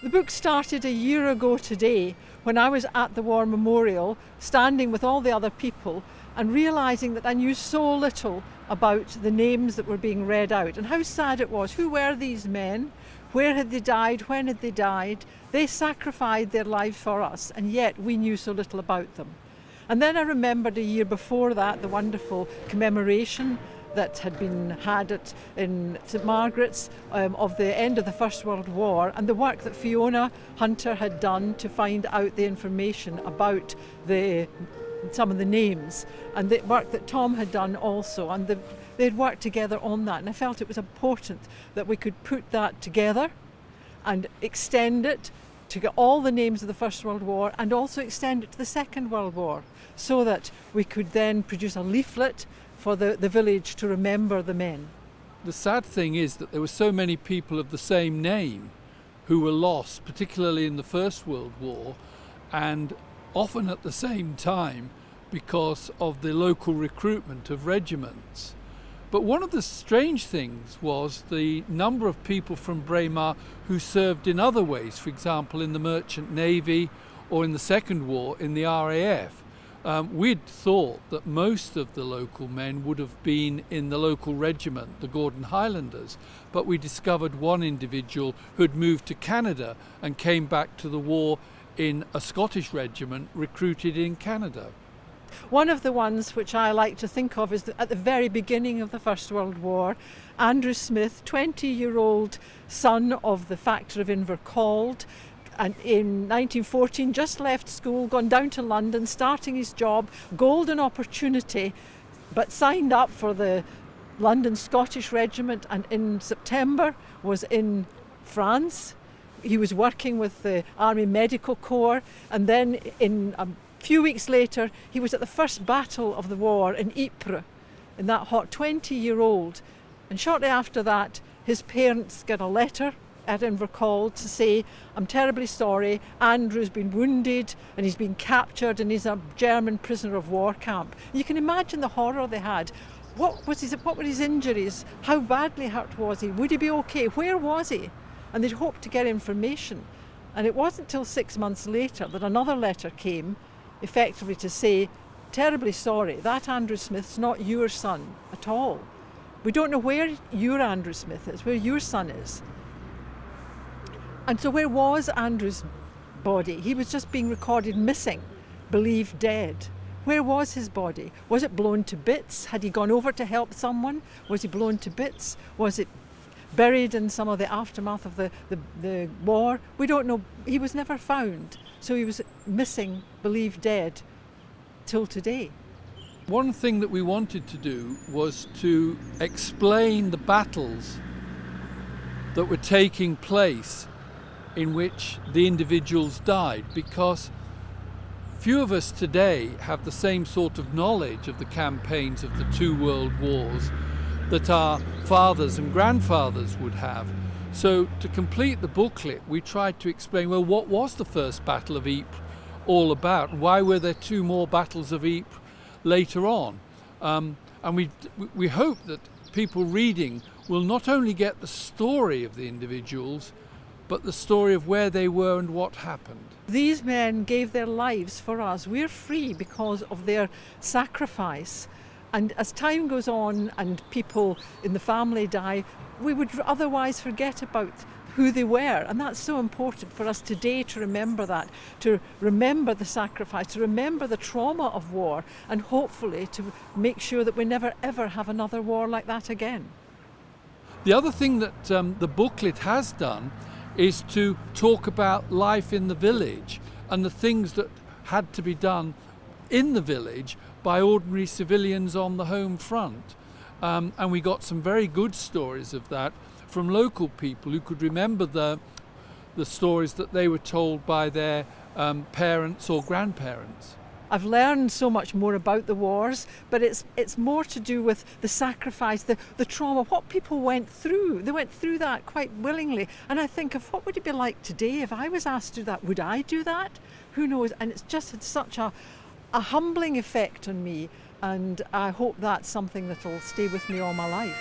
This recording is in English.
The book started a year ago today when I was at the War Memorial, standing with all the other people and realising that I knew so little about the names that were being read out and how sad it was. Who were these men? Where had they died? When had they died? They sacrificed their lives for us, and yet we knew so little about them. And then I remembered a year before that the wonderful commemoration that had been had in St Margaret's of the end of the First World War, and the work that Fiona Hunter had done to find out the information about some of the names, and the work that Tom had done also, and they'd worked together on that, and I felt it was important that we could put that together and extend it to get all the names of the First World War and also extend it to the Second World War, so that we could then produce a leaflet for the village to remember the men. The sad thing is that there were so many people of the same name who were lost, particularly in the First World War, and often at the same time because of the local recruitment of regiments. But one of the strange things was the number of people from Braemar who served in other ways, for example in the Merchant Navy or in the Second War in the RAF. We'd thought that most of the local men would have been in the local regiment, the Gordon Highlanders, but we discovered one individual who had moved to Canada and came back to the war in a Scottish regiment recruited in Canada. One of the ones which I like to think of is that at the very beginning of the First World War, Andrew Smith, 20-year-old son of the factor of Invercald, and in 1914 just left school, gone down to London, starting his job, golden opportunity, but signed up for the London Scottish Regiment, and in September was in France. He was working with the Army Medical Corps, and then in a few weeks later he was at the first battle of the war in Ypres, in that hot 20-year-old. And shortly after that his parents got a letter at Invercald to say, "I'm terribly sorry, Andrew's been wounded and he's been captured and he's a German prisoner of war camp." You can imagine the horror they had. What were his injuries? How badly hurt was he? Would he be okay? Where was he? And they'd hoped to get information. And it wasn't till 6 months later that another letter came, effectively to say, "Terribly sorry, that Andrew Smith's not your son at all. We don't know where your Andrew Smith is, where your son is." And so where was Andrew's body? He was just being recorded missing, believed dead. Where was his body? Was it blown to bits? Had he gone over to help someone? Was he blown to bits? Was it buried in some of the aftermath of the war? We don't know. He was never found. So he was missing, believed dead, till today. One thing that we wanted to do was to explain the battles that were taking place in which the individuals died, because few of us today have the same sort of knowledge of the campaigns of the two world wars that our fathers and grandfathers would have. So to complete the booklet we tried to explain, well, what was the first Battle of Ypres all about, and why were there two more battles of Ypres later on? And we hope that people reading will not only get the story of the individuals, but the story of where they were and what happened. These men gave their lives for us. We're free because of their sacrifice. And as time goes on and people in the family die, we would otherwise forget about who they were. And that's so important for us today to remember that, to remember the sacrifice, to remember the trauma of war, and hopefully to make sure that we never ever have another war like that again. The other thing that the booklet has done is to talk about life in the village and the things that had to be done in the village by ordinary civilians on the home front. And we got some very good stories of that from local people who could remember the stories that they were told by their parents or grandparents. I've learned so much more about the wars, but it's more to do with the sacrifice, the trauma, what people went through. They went through that quite willingly. And I think of what would it be like today if I was asked to do that? Would I do that? Who knows? And it's just had such a humbling effect on me. And I hope that's something that'll stay with me all my life.